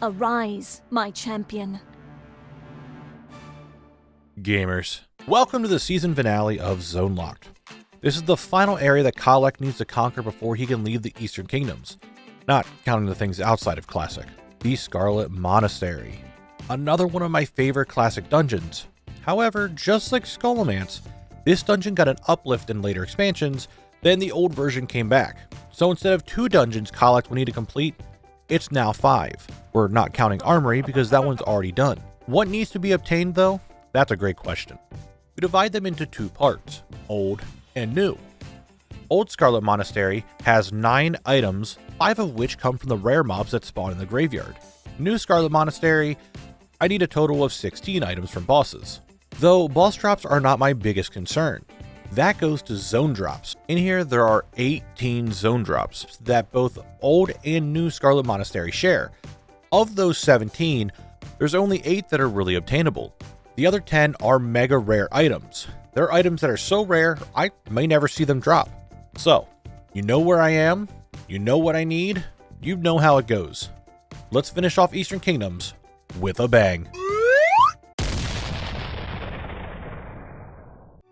Arise, my champion. Gamers, welcome to the season finale of Zone Locked. This is the final area that Khalect needs to conquer before he can leave the Eastern Kingdoms, not counting the things outside of Classic. The Scarlet Monastery. Another one of my favorite Classic dungeons. However, just like Scholomance, this dungeon got an uplift in later expansions, then the old version came back. So instead of 2 dungeons Khalect will need to complete, it's now 5. We're not counting Armory because that one's already done. What needs to be obtained though? That's a great question. We divide them into 2 parts, old and new. Old Scarlet Monastery has 9 items, 5 of which come from the rare mobs that spawn in the graveyard. New Scarlet Monastery, I need a total of 16 items from bosses. Though boss drops are not my biggest concern. That goes to zone drops. In here there are 18 zone drops that both old and new Scarlet Monastery share. Of those 17, there's only 8 that are really obtainable. The other 10 are mega rare items. They're items that are so rare, I may never see them drop. So, you know where I am, you know what I need, you know how it goes. Let's finish off Eastern Kingdoms with a bang.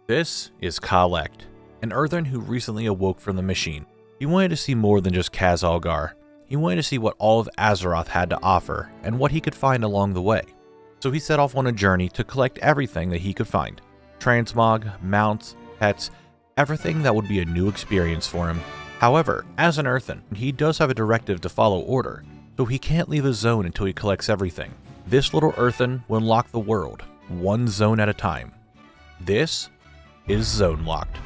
This is Khalect, an Earthen who recently awoke from the machine. He wanted to see more than just Kaz Algar. He wanted to see what all of Azeroth had to offer, and what he could find along the way. So he set off on a journey to collect everything that he could find. Transmog, mounts, pets, everything that would be a new experience for him. However, as an Earthen, he does have a directive to follow order, so he can't leave his zone until he collects everything. This little Earthen will unlock the world, one zone at a time. This is Zone Locked.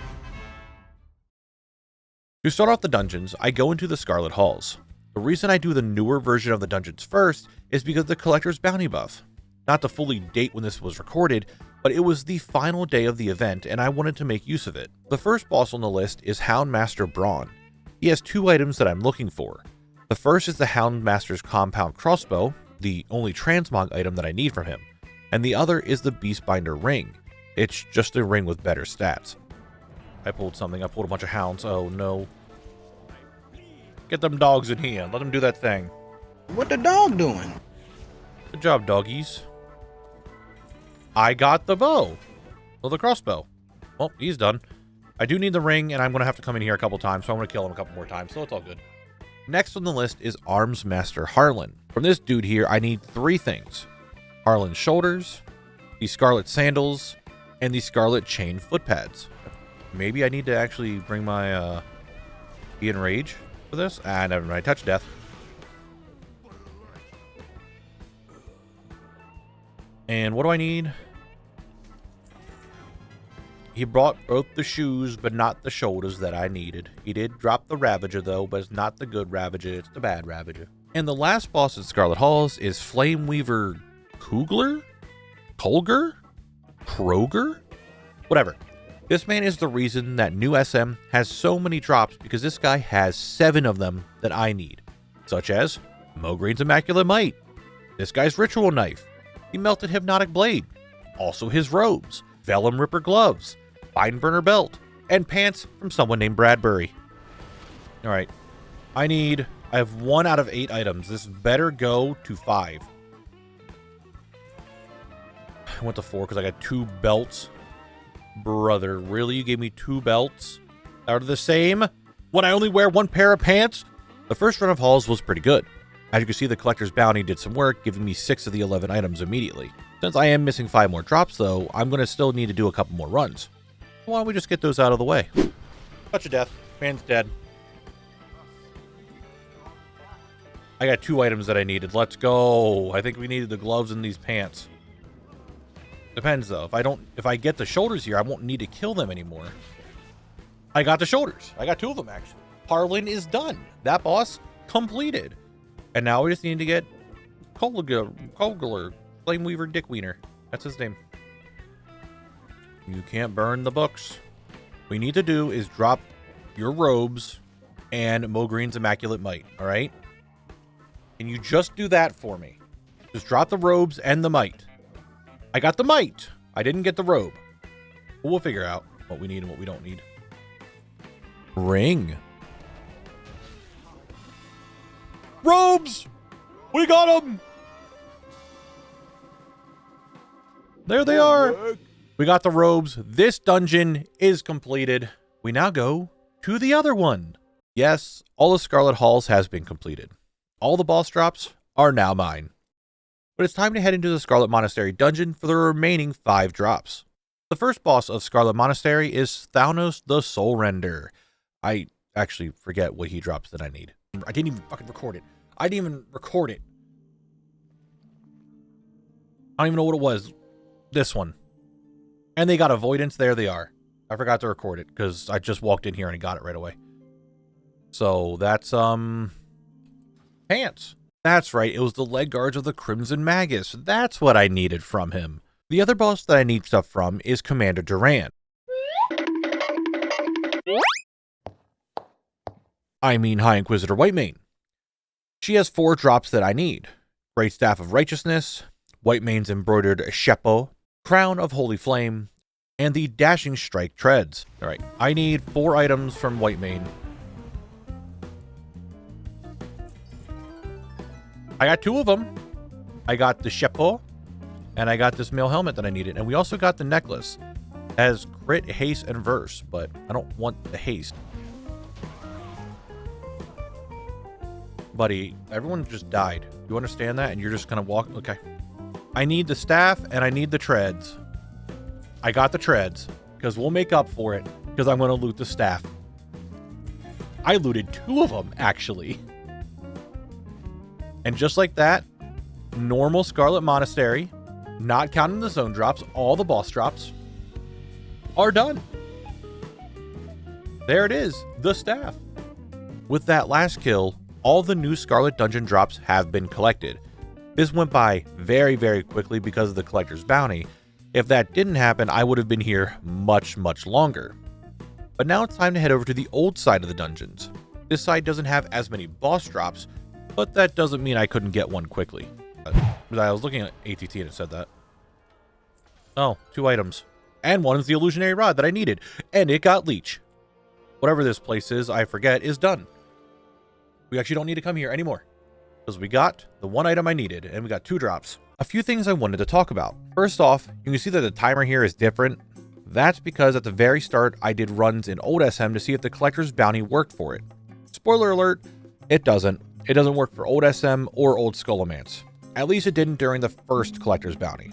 To start off the dungeons, I go into the Scarlet Halls. The reason I do the newer version of the dungeons first is because the Collector's Bounty buff. Not to fully date when this was recorded, but it was the final day of the event and I wanted to make use of it. The first boss on the list is Houndmaster Braun. He has 2 items that I'm looking for. The first is the Houndmaster's Compound Crossbow, the only transmog item that I need from him, and the other is the Beastbinder Ring. It's just a ring with better stats. I pulled something. I pulled a bunch of hounds. Oh no. Get them dogs in here. Let them do that thing. What the dog doing? Good job, doggies. I got the bow. Well, the crossbow. Well, he's done. I do need the ring, and I'm going to have to come in here a couple times, so I'm going to kill him a couple more times, so it's all good. Next on the list is Arms Master Harlan. From this dude here, I need 3 things. Harlan's shoulders, the Scarlet Sandals, and the Scarlet Chain foot pads. Maybe I need to actually bring my be enraged for this. Never mind. Touch death. And what do I need? He brought both the shoes, but not the shoulders that I needed. He did drop the Ravager though, but it's not the good Ravager, it's the bad Ravager. And the last boss at Scarlet Halls is Flameweaver Kugler? Kolger? Kroger? Whatever. This man is the reason that new SM has so many drops because this guy has 7 of them that I need. Such as Mograine's Immaculate Might, this guy's Ritual Knife, the Melted Hypnotic Blade, also his robes, Vellum Ripper Gloves, Bineburner Belt, and pants from someone named Bradbury. Alright, I have 1 out of 8 items. This better go to 5. I went to 4 because I got 2 belts. Brother, really? You gave me 2 belts? Are they the same? When I only wear 1 pair of pants? The first run of hauls was pretty good. As you can see, the Collector's Bounty did some work, giving me 6 of the 11 items immediately. Since I am missing 5 more drops though, I'm going to still need to do a couple more runs. Why don't we just get those out of the way? Touch of death. Man's dead. I got 2 items that I needed. Let's go. I think we needed the gloves and these pants. Depends though. If I get the shoulders here, I won't need to kill them anymore. I got the shoulders. I got 2 of them actually. Harlan is done. That boss completed. And now we just need to get Kogler, Flameweaver Dickwiener. That's his name. You can't burn the books. What we need to do is drop your robes and Mograine's Immaculate Might, alright? Can you just do that for me? Just drop the robes and the might. I got the might. I didn't get the robe. But we'll figure out what we need and what we don't need. Ring. Robes! We got them! There they are. We got the robes. This dungeon is completed. We now go to the other one. Yes, all the Scarlet Halls has been completed. All the boss drops are now mine. But it's time to head into the Scarlet Monastery dungeon for the remaining 5 drops. The first boss of Scarlet Monastery is Thanos the Soul Render. I actually forget what he drops that I need. I didn't even fucking record it. I didn't even record it. I don't even know what it was. This one. And they got avoidance. There they are. I forgot to record it because I just walked in here and I got it right away. So that's, pants. That's right. It was the leg guards of the Crimson Magus. That's what I needed from him. The other boss that I need stuff from is Commander Durant. I mean High Inquisitor Whitemane. She has 4 drops that I need. Great Staff of Righteousness, Whitemane's embroidered chapeau, Crown of Holy Flame, and the Dashing Strike Treads. Alright, I need 4 items from Whitemane. I got 2 of them. I got the chapeau, and I got this mail helmet that I needed. And we also got the necklace. It has crit, haste, and verse, but I don't want the haste. Buddy, everyone just died. You understand that? And you're just gonna walk? Okay. I need the staff, and I need the treads. I got the treads, because we'll make up for it, because I'm gonna loot the staff. I looted 2 of them, actually. And just like that, normal Scarlet Monastery, not counting the zone drops, all the boss drops, are done. There it is, the staff. With that last kill, all the new Scarlet Dungeon drops have been collected. This went by very, very quickly because of the collector's bounty. If that didn't happen, I would have been here much, much longer. But now it's time to head over to the old side of the dungeons. This side doesn't have as many boss drops, but that doesn't mean I couldn't get one quickly. I was looking at ATT and it said that. Oh, 2 items. And one is the illusionary rod that I needed. And it got leech. Whatever this place is, I forget, is done. We actually don't need to come here anymore. Because we got the 1 item I needed, and we got 2 drops. A few things I wanted to talk about. First off, you can see that the timer here is different. That's because at the very start, I did runs in old SM to see if the collector's bounty worked for it. Spoiler alert, it doesn't. It doesn't work for old SM or old Skullomance. At least it didn't during the first collector's bounty.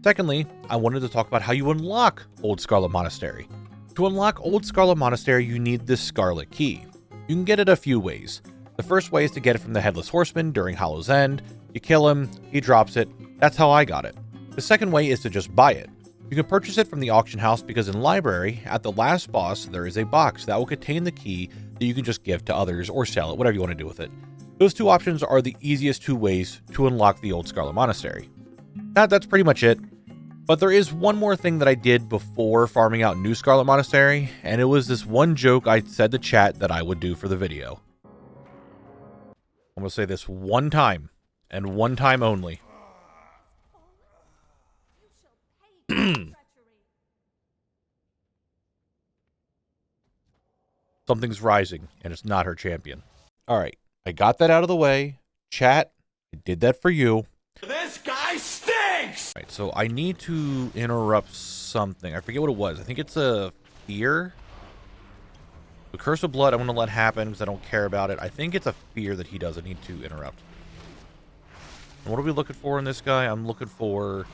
Secondly, I wanted to talk about how you unlock Old Scarlet Monastery. To unlock Old Scarlet Monastery, you need this Scarlet Key. You can get it a few ways. The first way is to get it from the Headless Horseman during Hollow's End. You kill him, he drops it. That's how I got it. The second way is to just buy it. You can purchase it from the auction house because in Library, at the last boss, there is a box that will contain the key that you can just give to others or sell it, whatever you want to do with it. Those 2 options are the easiest 2 ways to unlock the Old Scarlet Monastery. That's pretty much it. But there is one more thing that I did before farming out New Scarlet Monastery, and it was this one joke I said to chat that I would do for the video. I'm going to say this one time, and one time only. Something's rising, and it's not her champion. Alright, I got that out of the way. Chat, I did that for you. This guy stinks! Alright, so I need to interrupt something. I forget what it was. I think it's a fear. The Curse of Blood, I'm going to let happen because I don't care about it. I think it's a fear that he doesn't need to interrupt. And what are we looking for in this guy? I'm looking for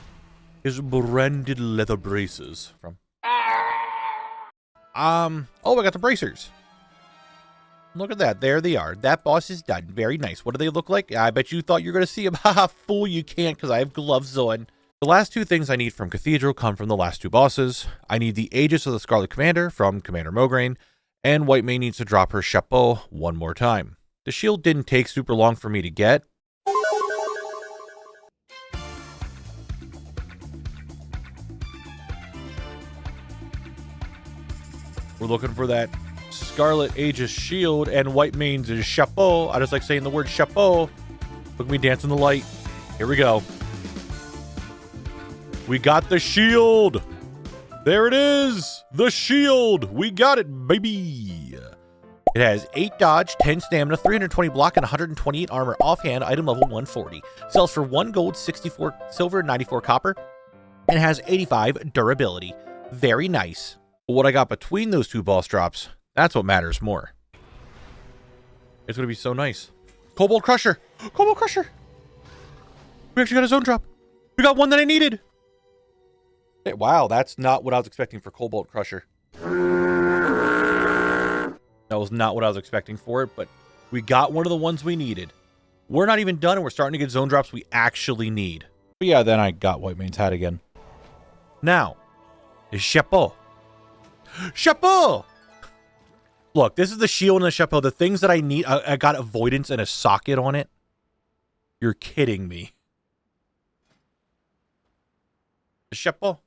his branded leather braces. From oh, I got the bracers. Look at that. There they are. That boss is done. Very nice. What do they look like? I bet you thought you were going to see them. Haha, fool, you can't because I have gloves on. The last 2 things I need from Cathedral come from the last 2 bosses. I need the Aegis of the Scarlet Commander from Commander Mograine, and Whitemane needs to drop her chapeau 1 more time. The shield didn't take super long for me to get. We're looking for that Scarlet Aegis shield and Whitemane's chapeau. I just like saying the word chapeau. Look at me dance in the light. Here we go. We got the shield. There it is! The shield! We got it, baby! It has 8 dodge, 10 stamina, 320 block, and 128 armor. Offhand, item level 140. Sells for 1 gold, 64 silver, 94 copper, and has 85 durability. Very nice. But what I got between those 2 boss drops, that's what matters more. It's going to be so nice. Cobalt Crusher! Cobalt Crusher! We actually got a zone drop. We got one that I needed. Hey, wow, that's not what I was expecting for Cobalt Crusher. That was not what I was expecting for it, but we got one of the ones we needed. We're not even done, and we're starting to get zone drops we actually need. But yeah, then I got Whitemane's hat again. Now, is Chapeau. Chapeau! Look, this is the shield and the Chapeau. The things that I need, I got avoidance and a socket on it. You're kidding me. The Chapeau.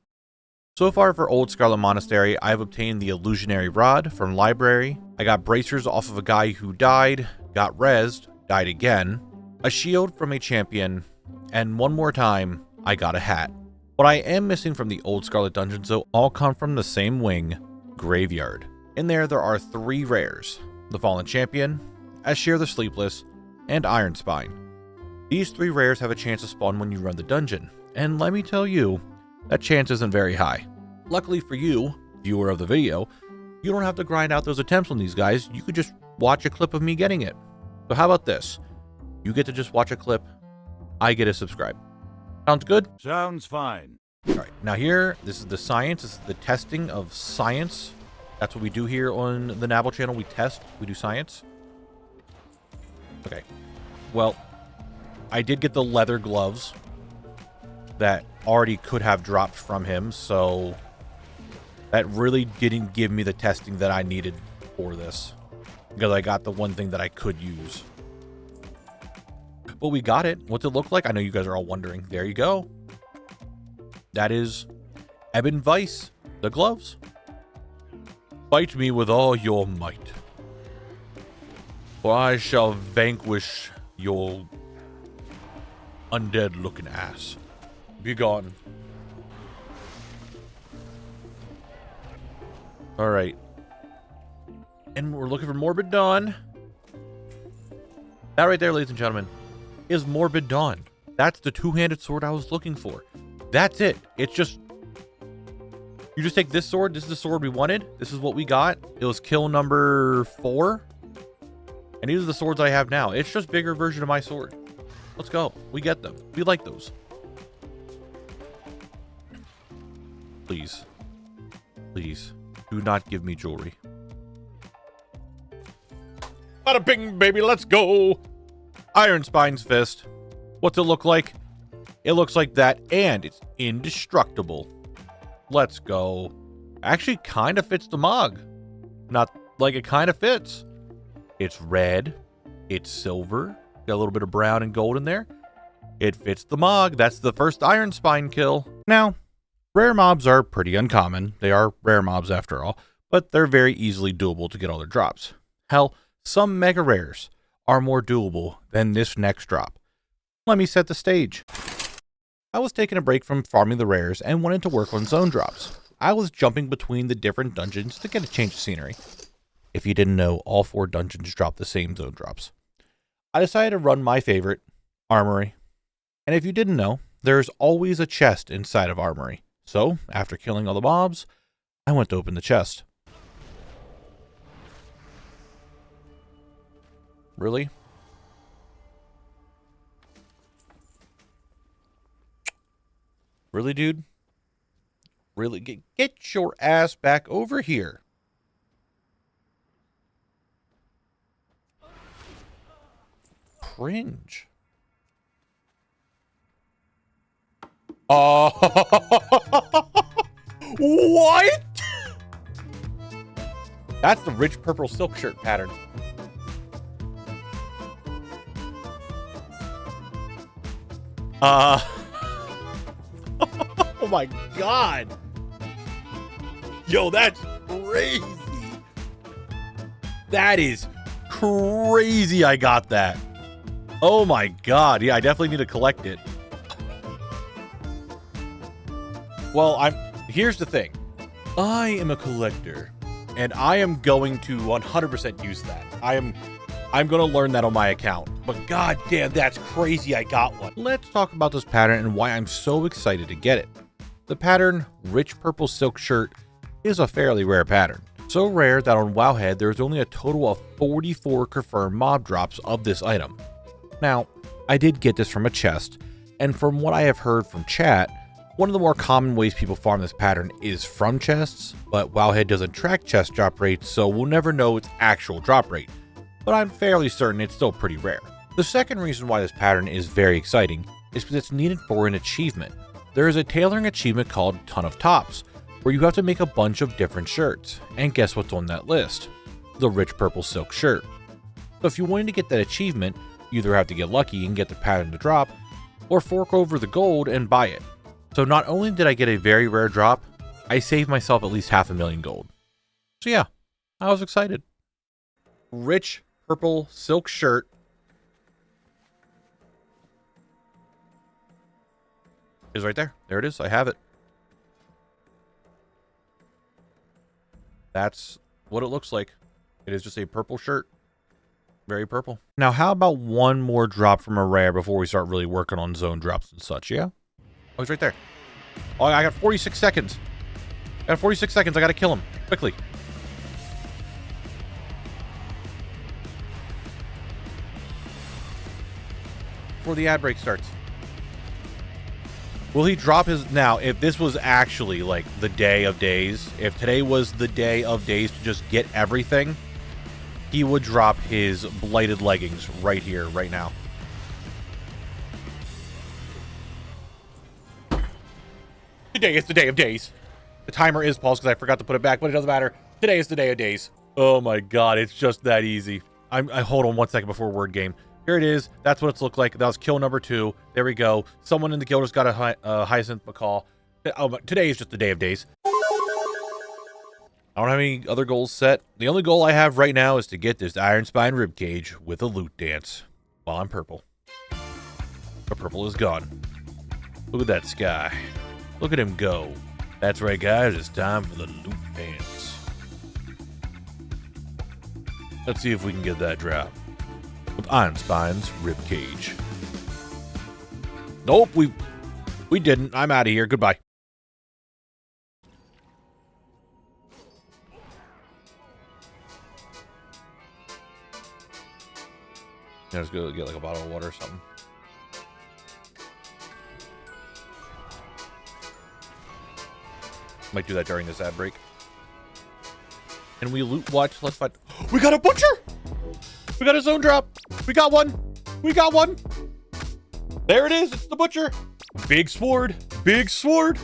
So far for Old Scarlet Monastery, I've obtained the Illusionary Rod from Library. I got bracers off of a guy who died, got rezzed, died again, a shield from a champion, and one more time, I got a hat. What I am missing from the Old Scarlet dungeons, though, all come from the same wing, Graveyard. In there are 3 rares, the Fallen Champion, Ashir the Sleepless, and Iron Spine. These 3 rares have a chance to spawn when you run the dungeon, and let me tell you, that chance isn't very high. Luckily for you, viewer of the video, you don't have to grind out those attempts on these guys. You could just watch a clip of me getting it. So how about this? You get to just watch a clip, I get to subscribe. Sounds good? Sounds fine. All right, now here, this is the science. This is the testing of science. That's what we do here on the Knabble channel. We test, we do science. Okay, well, I did get the leather gloves that already could have dropped from him, so that really didn't give me the testing that I needed for this, because I got the one thing that I could use. But we got it. What's it look like? I know you guys are all wondering. There you go. That is Ebon Vice, the gloves. Fight me with all your might, or I shall vanquish your undead-looking ass. Be gone. All right. And we're looking for Morbid Dawn. That right there, ladies and gentlemen, is Morbid Dawn. That's the 2-handed sword I was looking for. That's it. It's just... You just take this sword. This is the sword we wanted. This is what we got. It was kill number 4. And these are the swords I have now. It's just a bigger version of my sword. Let's go. We get them. We like those. Please. Please. Do not give me jewelry. Bada bing, baby. Let's go. Iron Spine's fist. What's it look like? It looks like that, and it's indestructible. Let's go. Actually kind of fits the mog. Not like it kind of fits. It's red. It's silver. Got a little bit of brown and gold in there. It fits the mog. That's the first Iron Spine kill. Now, rare mobs are pretty uncommon. They are rare mobs after all, but they're very easily doable to get all their drops. Hell, some mega rares are more doable than this next drop. Let me set the stage. I was taking a break from farming the rares and wanted to work on zone drops. I was jumping between the different dungeons to get a change of scenery. If you didn't know, all 4 dungeons drop the same zone drops. I decided to run my favorite, Armory. And if you didn't know, there's always a chest inside of Armory. So, after killing all the mobs, I went to open the chest. Really? Really, dude? Really? Get your ass back over here. Cringe. What? That's the rich purple silk shirt pattern. Oh my god. Yo, that's crazy. That is crazy. I got that. Oh my god. Yeah, I definitely need to collect it. Well, here's the thing. I am a collector, and I am going to 100% use that. I'm going to learn that on my account, but god damn, that's crazy I got one. Let's talk about this pattern and why I'm so excited to get it. The pattern, Rich Purple Silk Shirt, is a fairly rare pattern. So rare that on WoWHead there's only a total of 44 confirmed mob drops of this item. Now, I did get this from a chest, and from what I have heard from chat, one of the more common ways people farm this pattern is from chests, but WoWHead doesn't track chest drop rates, so we'll never know its actual drop rate, but I'm fairly certain it's still pretty rare. The second reason why this pattern is very exciting is because it's needed for an achievement. There is a tailoring achievement called Ton of Tops, where you have to make a bunch of different shirts, and guess what's on that list? The Rich Purple Silk Shirt. So if you wanted to get that achievement, you either have to get lucky and get the pattern to drop, or fork over the gold and buy it. So not only did I get a very rare drop, I saved myself at least 500,000 gold. So yeah, I was excited. Rich Purple Silk Shirt. Is right there. There it is. I have it. That's what it looks like. It is just a purple shirt. Very purple. Now, how about one more drop from a rare before we start really working on zone drops and such, yeah? Oh, he's right there. Oh, I got 46 seconds. I got 46 seconds. I gotta kill him. Quickly. Before the ad break starts. Will he drop his... Now, if this was actually, like, the day of days, if today was the day of days to just get everything, he would drop his blighted leggings right here, right now. Today is the day of days. The timer is paused because I forgot to put it back, but it doesn't matter. Today is the day of days. Oh my god, it's just that easy. I hold on 1 second before word game. Here it is. That's what it's looked like. That was kill number 2. There we go. Someone in the guild has got a Hyacinth Macaw. Oh, today is just the day of days. I don't have any other goals set. The only goal I have right now is to get this Iron Spine ribcage with a loot dance while I'm purple. But purple is gone. Look at that sky. Look at him go. That's right, guys. It's time for the loot dance. Let's see if we can get that drop with Iron Spine's ribcage. Nope, we didn't. I'm out of here. Goodbye. Yeah, let's go get like a bottle of water or something. Might do that during this ad break. And we loot watch. Let's find. We got a butcher! We got a zone drop. We got one. We got one. There it is. It's the butcher. Big sword. Big sword.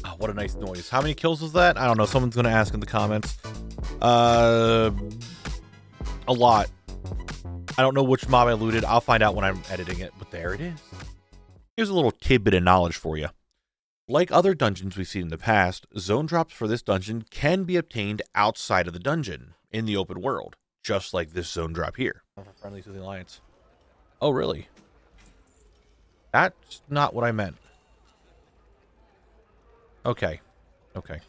Oh, what a nice noise. How many kills was that? I don't know. Someone's going to ask in the comments. A lot. I don't know which mob I looted. I'll find out when I'm editing it, but there it is. Here's a little tidbit of knowledge for you. Like other dungeons we've seen in the past, zone drops for this dungeon can be obtained outside of the dungeon in the open world, just like this zone drop here. Friendly to the Alliance. Oh, really? That's not what I meant. Okay. Okay.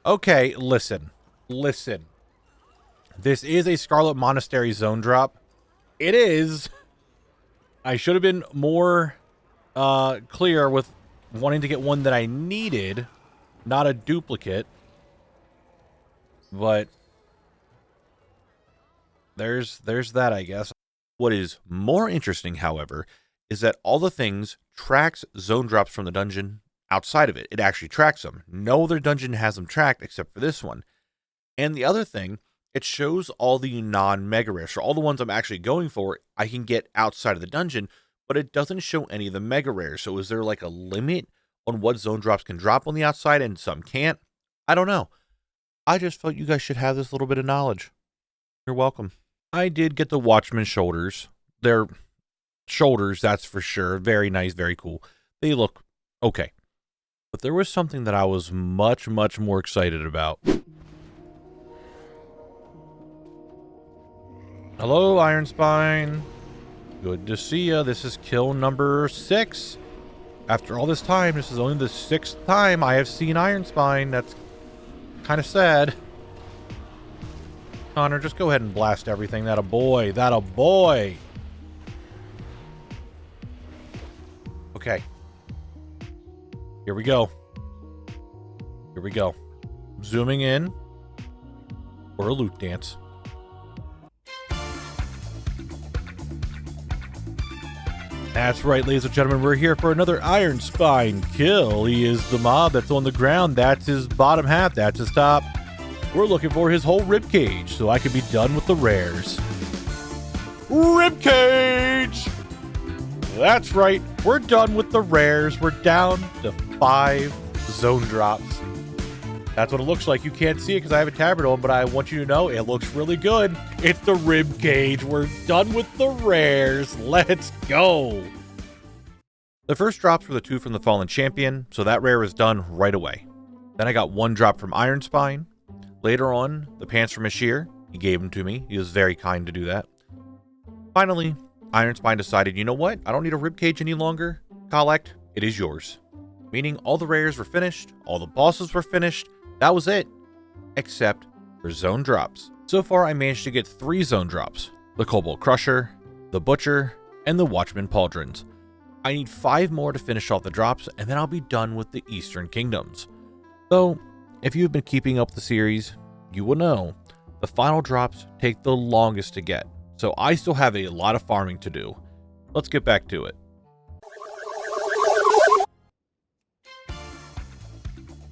Okay, listen. Listen. This is a Scarlet Monastery zone drop. It is. I should have been more clear with wanting to get one that I needed, not a duplicate. But there's that, I guess. What is more interesting, however, is that all the things tracks zone drops from the dungeon outside of it. It actually tracks them. No other dungeon has them tracked except for this one. And the other thing, it shows all the non-mega rares. So all the ones I'm actually going for, I can get outside of the dungeon, but it doesn't show any of the mega rares. So is there like a limit on what zone drops can drop on the outside and some can't? I don't know. I just felt you guys should have this little bit of knowledge. You're welcome. I did get the Watchman shoulders. They're shoulders, that's for sure. Very nice, very cool. They look okay. But there was something that I was much, much more excited about. Hello, Iron Spine. Good to see ya. This is kill number 6. After all this time, this is only the 6th time I have seen Iron Spine. That's Kind of sad. Connor, just go ahead and blast everything. That a boy. That a boy. Okay. Here we go. Here we go. Zooming in for a loot dance. That's right, ladies and gentlemen. We're here for another Iron Spine kill. He is the mob that's on the ground. That's his bottom half. That's his top. We're looking for his whole rib cage so I can be done with the rares. Rib cage! That's right. We're done with the rares. We're down to 5 zone drops. That's what it looks like. You can't see it because I have a tablet on, but I want you to know it looks really good. It's the rib cage. We're done with the rares. Let's go. The first drops were the 2 from the Fallen Champion, so that rare is done right away. Then I got 1 drop from Iron Spine. Later on, the pants from Ashir. He gave them to me. He was very kind to do that. Finally, Iron Spine decided, you know what? I don't need a rib cage any longer. Khalect, it is yours. Meaning all the rares were finished, all the bosses were finished. That was it, except for zone drops. So far, I managed to get 3 zone drops. The Kobold Crusher, the Butcher, and the Watchman Pauldrons. I need 5 more to finish off the drops, and then I'll be done with the Eastern Kingdoms. Though, if you've been keeping up the series, you will know the final drops take the longest to get. So I still have a lot of farming to do. Let's get back to it.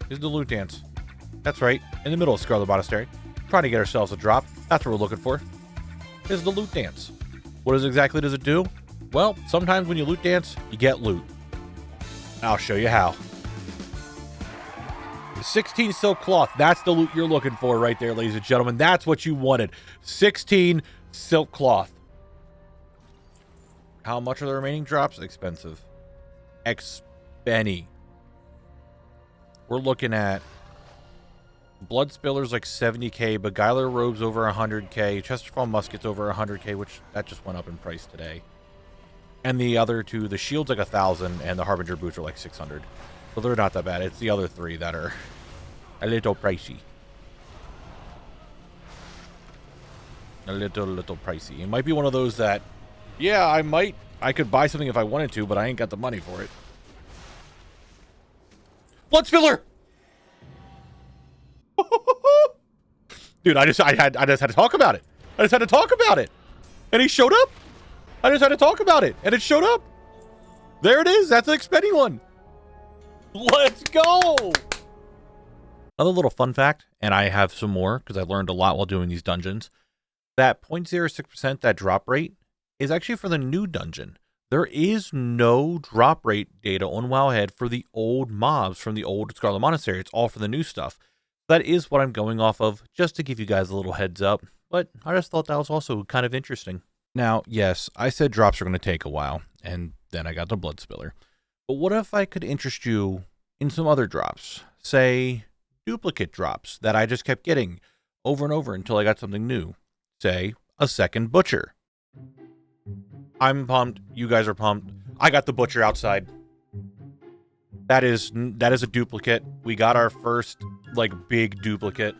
Here's the loot dance. That's right, in the middle of Scarlet Monastery, trying to get ourselves a drop. That's what we're looking for. Here's the loot dance. What exactly does it do? Well, sometimes when you loot dance, you get loot. I'll show you how. 16 silk cloth. That's the loot you're looking for right there, ladies and gentlemen. That's what you wanted. 16 silk cloth. How much are the remaining drops? Expensive. Expenny. We're looking at Blood Spillers like 70k, Beguiler Robes over 100k, Chesterfield Muskets over 100k, which that just went up in price today. And the other 2, the Shield's like 1,000, and the Harbinger Boots are like 600. So they're not that bad. It's the other 3 that are a little pricey. A little pricey. It might be one of those that, yeah, I could buy something if I wanted to, but I ain't got the money for it. Blood Spiller! Dude, I just had to talk about it. I just had to talk about it. And he showed up. I just had to talk about it. And it showed up. There it is. That's an expendy one. Let's go. Another little fun fact, and I have some more because I learned a lot while doing these dungeons. That 0.06% that drop rate is actually for the new dungeon. There is no drop rate data on WoWHead for the old mobs from the old Scarlet Monastery. It's all for the new stuff. That is what I'm going off of, just to give you guys a little heads up. But I just thought that was also kind of interesting. Now, yes, I said drops are going to take a while, and then I got the Blood Spiller. But what if I could interest you in some other drops? Say, duplicate drops that I just kept getting over and over until I got something new. Say, a second Butcher. I'm pumped. You guys are pumped. I got the Butcher outside. That is a duplicate. We got our first, like, big duplicate.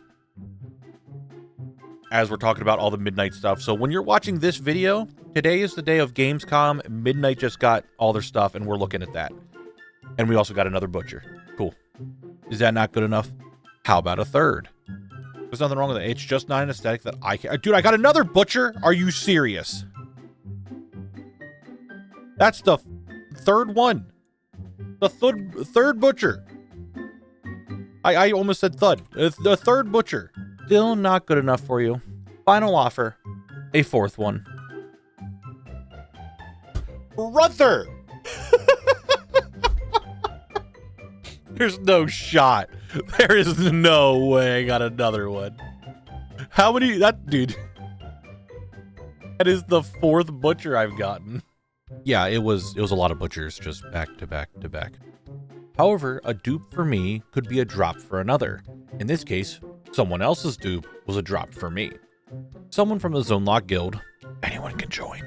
As we're talking about all the Midnight stuff. So when you're watching this video, today is the day of Gamescom. Midnight just got all their stuff, and we're looking at that. And we also got another Butcher. Cool. Is that not good enough? How about a third? There's nothing wrong with it. It's just not an aesthetic that I can... Dude, I got another Butcher? Are you serious? That's the 3rd one. The third Butcher. I almost said thud. The 3rd Butcher. Still not good enough for you. Final offer. A 4th one. Brother! There's no shot. There is no way I got another one. How many... Dude. That is the 4th Butcher I've gotten. Yeah, it was a lot of Butchers just back to back to back. However, a dupe for me could be a drop for another. In this case, someone else's dupe was a drop for me. Someone from the Zone Lock Guild, anyone can join,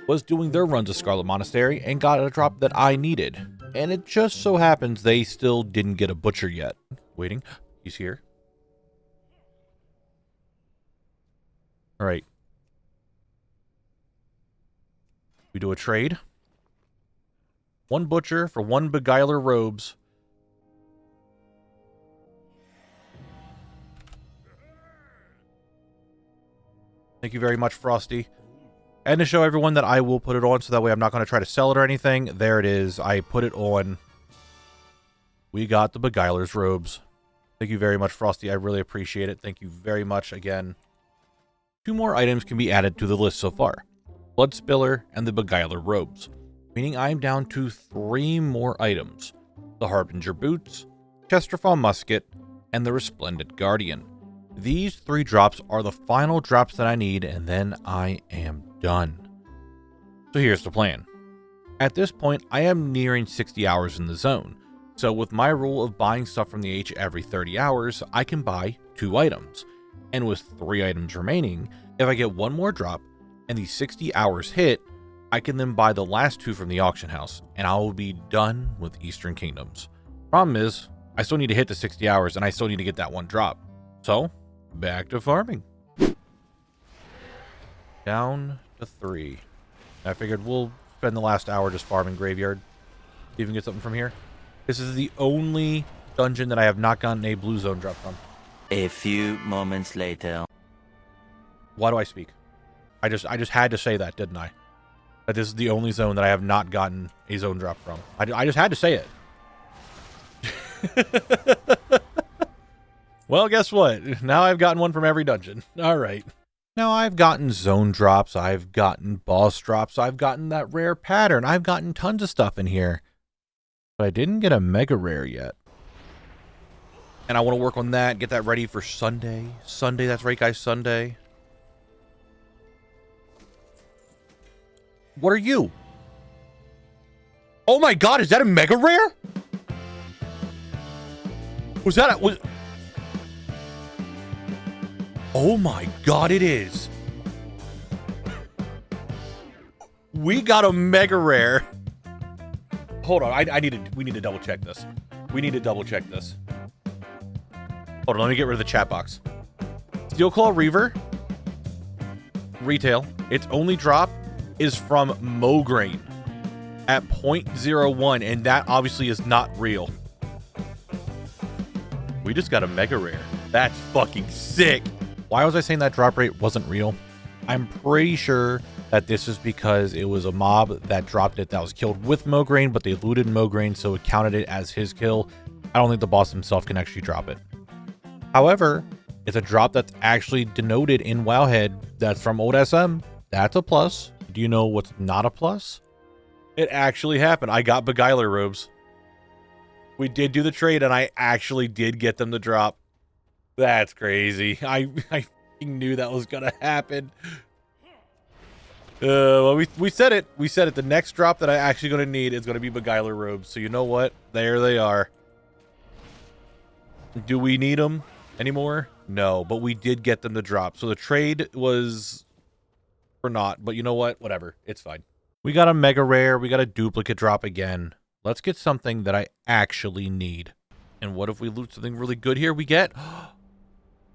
was doing their runs of Scarlet Monastery and got a drop that I needed. And it just so happens they still didn't get a Butcher yet. Waiting, he's here. All right. We do a trade. 1 butcher for 1 beguiler robes. Thank you very much, Frosty. And to show everyone that I will put it on so that way I'm not going to try to sell it or anything. There it is. I put it on. We got the beguiler's robes. Thank you very much, Frosty. I really appreciate it. Thank you very much again. 2 more items can be added to the list so far. Blood Spiller and the beguiler robes. Meaning I'm down to 3 more items. The Harbinger boots, Chesterfall musket, and the Resplendent Guardian. These 3 drops are the final drops that I need, and then I am done. So here's the plan. At this point, I am nearing 60 hours in the zone. So with my rule of buying stuff from the H every 30 hours, I can buy 2 items. And with 3 items remaining, if I get 1 more drop and the 60 hours hit, I can then buy the last 2 from the auction house, and I will be done with Eastern Kingdoms. Problem is, I still need to hit the 60 hours, and I still need to get that 1 drop. So, back to farming. Down to 3. I figured we'll spend the last hour just farming Graveyard. See if we can get something from here. This is the only dungeon that I have not gotten a blue zone drop from. A few moments later. Why do I speak? I just had to say that, didn't I? That this is the only zone that I have not gotten a zone drop from. I just had to say it. Well, guess what? Now I've gotten one from every dungeon. All right. Now I've gotten zone drops. I've gotten boss drops. I've gotten that rare pattern. I've gotten tons of stuff in here. But I didn't get a mega rare yet. And I want to work on that, get that ready for Sunday. Sunday, that's right, guys, Sunday. What are you? Oh my god, is that a mega rare? Was that a... Oh my god, it is. We got a mega rare. Hold on, we need to double check this. We need to double check this. Hold on, let me get rid of the chat box. Steelclaw Reaver. Retail. Its only drop is from Mograine at 0.01, and that obviously is not real. We just got a mega rare. That's fucking sick. Why was I saying that drop rate wasn't real? I'm pretty sure that this is because it was a mob that dropped it that was killed with Mograine, but they looted Mograine, so it counted it as his kill. I don't think the boss himself can actually drop it. However, it's a drop that's actually denoted in WoWHead. That's from old SM. That's a plus. Do you know what's not a plus? It actually happened. I got Beguiler robes. We did do the trade, and I actually did get them to drop. That's crazy. I knew that was going to happen. Well, we said it. We said it. The next drop that I actually going to need is going to be Beguiler robes. So you know what? There they are. Do we need them anymore? No, but we did get them to drop. So the trade was or not, but you know what? Whatever. It's fine. We got a mega rare. We got a duplicate drop again. Let's get something that I actually need. And what if we loot something really good here? We get...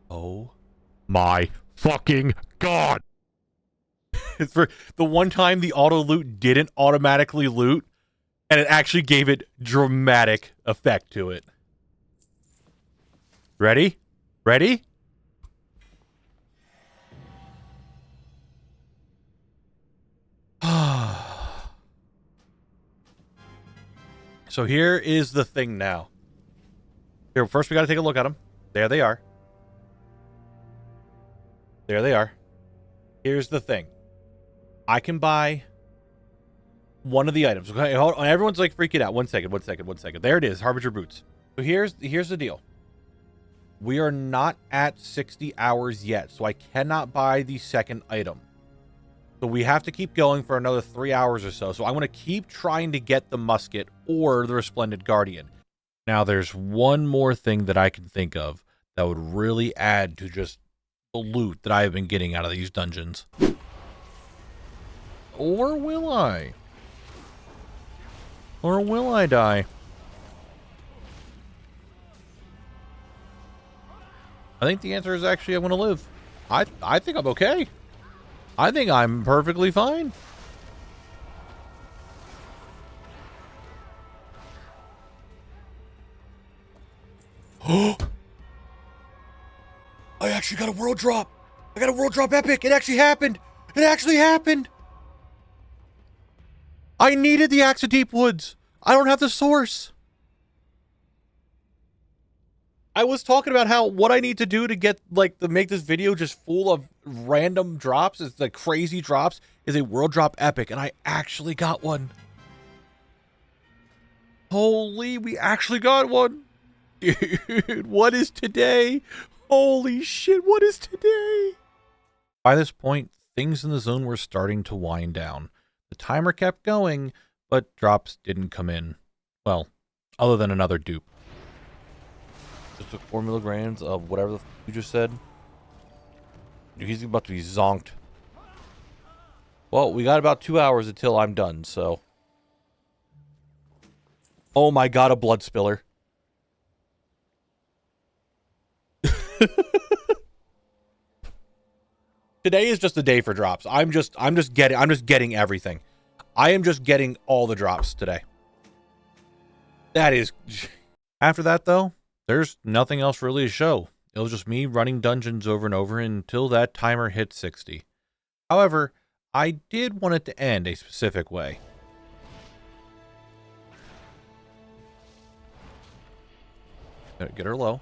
Oh my fucking god. It's for the one time the auto loot didn't automatically loot, and it actually gave it dramatic effect to it. Ready? Ready? So here is the thing now. Here, first we got to take a look at them. There they are. There they are. Here's the thing. I can buy one of the items. Okay, hold on. Everyone's like freaking out. One second. There it is. Harbinger boots. So here's the deal. We are not at 60 hours yet, so I cannot buy the second item. So we have to keep going for another 3 hours or so. So I'm going to keep trying to get the musket or the Resplendent Guardian. Now, there's one more thing that I can think of that would really add to just the loot that I have been getting out of these dungeons. Or will I? Or will I die? I think the answer is actually I want to live. I think I'm okay. I think I'm perfectly fine. Oh! I actually got a world drop. I got a world drop epic. It actually happened. It actually happened. I needed the Axe of Deep Woods. I don't have the source. I was talking about how what I need to do to get to make this video just full of random drops, it's like crazy drops, is a world drop epic, and I actually got one. Holy, we actually got one. Dude, what is today? Holy shit, what is today? By this point, things in the zone were starting to wind down. The timer kept going, but drops didn't come in. Well, other than another dupe. Just took 4 milligrams of whatever the you just said. Dude, he's about to be zonked. Well, we got about 2 hours until I'm done, so. Oh my god, a blood spiller. Today is just a day for drops. I'm just getting everything. I am just getting all the drops today. That is. After that, though, there's nothing else really to show. It was just me running dungeons over and over until that timer hit 60. However, I did want it to end a specific way. Get her low.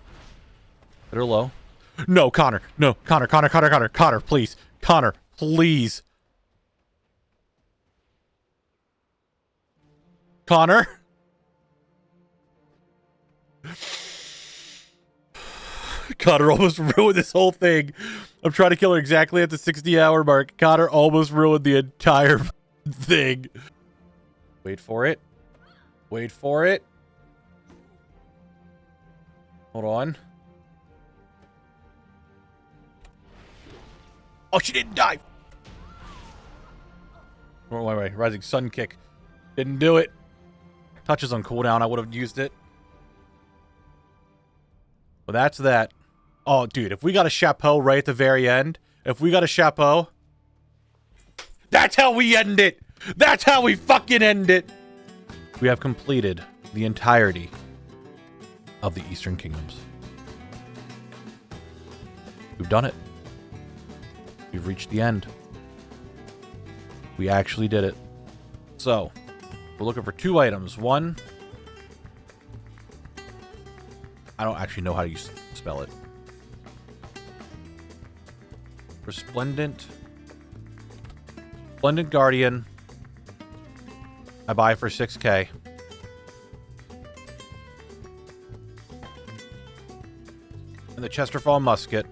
Get her low. No, Connor. No, Connor, please. Connor, please. Connor? Connor almost ruined this whole thing. I'm trying to kill her exactly at the 60-hour mark. Connor almost ruined the entire thing. Wait for it. Wait for it. Hold on. Oh, she didn't die. Wait. Rising Sun Kick. Didn't do it. Touches on cooldown. I would have used it. Well, that's that. Oh, dude, if we got a chapeau right at the very end, if we got a chapeau, that's how we end it. That's how we fucking end it. We have completed the entirety of the Eastern Kingdoms. We've done it. We've reached the end. We actually did it. So, we're looking for 2 items. One, I don't actually know how you spell it. Resplendent. Splendid Guardian. I buy for 6K. And the Chesterfall Musket.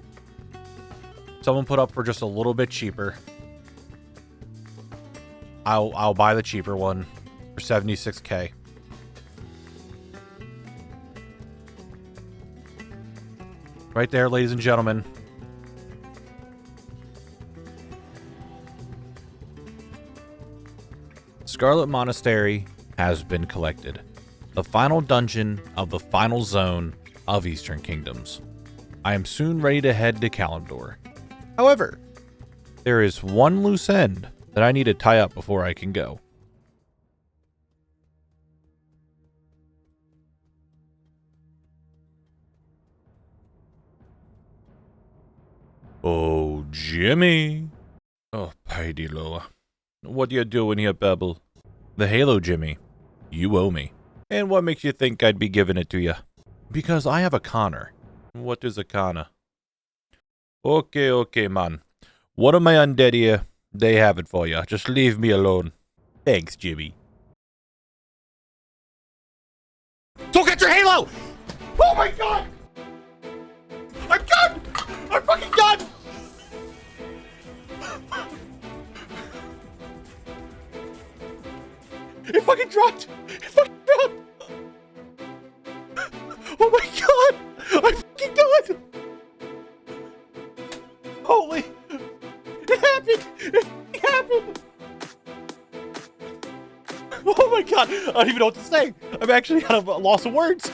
Someone put up for just a little bit cheaper. I'll buy the cheaper one for 76K. Right there, ladies and gentlemen. Scarlet Monastery has been collected. The final dungeon of the final zone of Eastern Kingdoms. I am soon ready to head to Kalimdor. However, there is one loose end that I need to tie up before I can go. Oh, Jimmy. Oh, Pidy Loa. What you doing here, Pebble? The Halo, Jimmy. You owe me. And what makes you think I'd be giving it to you? Because I have a Connor. What is a Connor? Okay, man. One of my undead here, they have it for you. Just leave me alone. Thanks, Jimmy. Don't get your Halo! Oh my god! I'm done! I'm fucking done! It fucking dropped! It fucking dropped! Oh my god! I'm fucking done! Holy! It happened! It happened! Oh my god! I don't even know what to say! I'm actually out of a loss of words!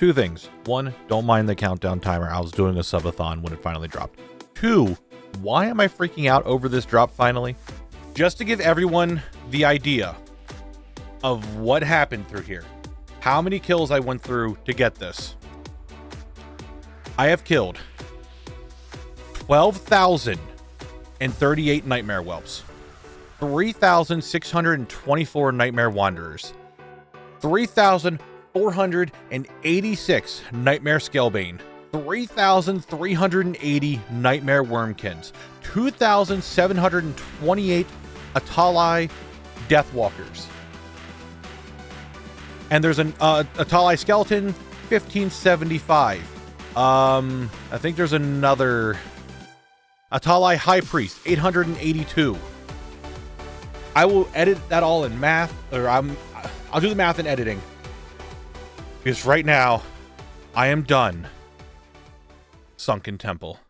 2 things. 1, don't mind the countdown timer. I was doing a subathon when it finally dropped. 2, why am I freaking out over this drop finally? Just to give everyone the idea of what happened through here. How many kills I went through to get this. I have killed 12,038 Nightmare Whelps, 3,624 Nightmare Wanderers, 3,486 Nightmare Scalebane, 3,380 Nightmare Wormkins, 2,728 Atalai Deathwalkers. And there's an Atalai Skeleton, 1575. I think there's another Atalai High Priest, 882. I will edit that all in math, or I'll do the math in editing. Because right now, I am done. Sunken Temple.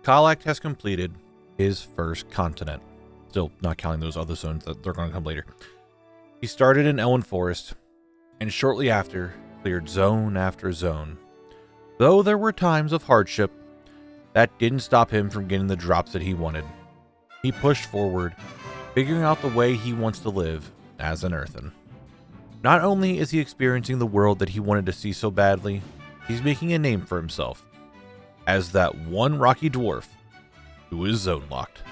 Khalect has completed his first continent. Still not counting those other zones that they're going to come later. He started in Elwyn Forest, and shortly after, cleared zone after zone. Though there were times of hardship, that didn't stop him from getting the drops that he wanted. He pushed forward, figuring out the way he wants to live as an Earthen. Not only is he experiencing the world that he wanted to see so badly, he's making a name for himself as that one rocky dwarf who is zone locked.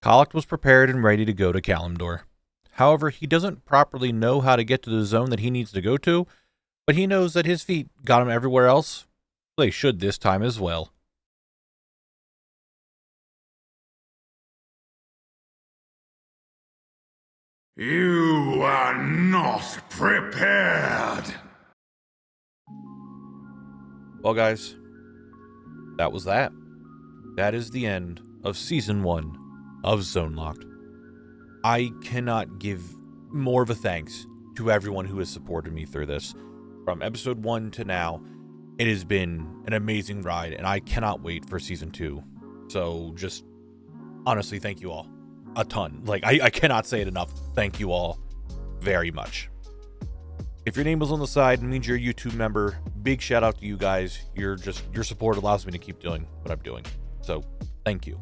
Khalect was prepared and ready to go to Kalimdor. However, he doesn't properly know how to get to the zone that he needs to go to, but he knows that his feet got him everywhere else. They should this time as well. You are not prepared. Well, guys, that was that. That is the end of Season 1 of Zone Locked. I cannot give more of a thanks to everyone who has supported me through this. From episode 1 to now, it has been an amazing ride, and I cannot wait for Season 2. So just, honestly, thank you all. A ton. Like, I cannot say it enough. Thank you all very much. If your name was on the side and means you're a YouTube member, big shout out to you guys. Your support allows me to keep doing what I'm doing. So, thank you.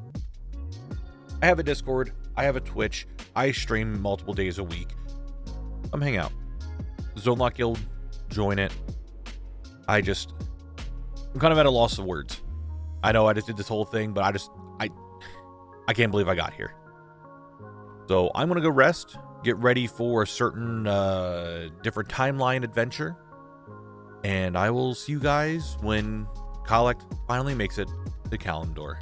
I have a Discord, I have a Twitch, I stream multiple days a week. Come hang out. Zone Lock Guild, join it. I'm kind of at a loss of words. I know I just did this whole thing, but I can't believe I got here. So I'm going to go rest, get ready for a certain different timeline adventure, and I will see you guys when Khalect finally makes it to Kalimdor.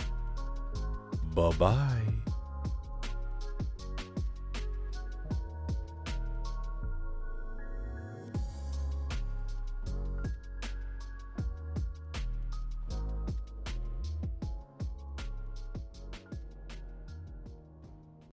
Bye-bye.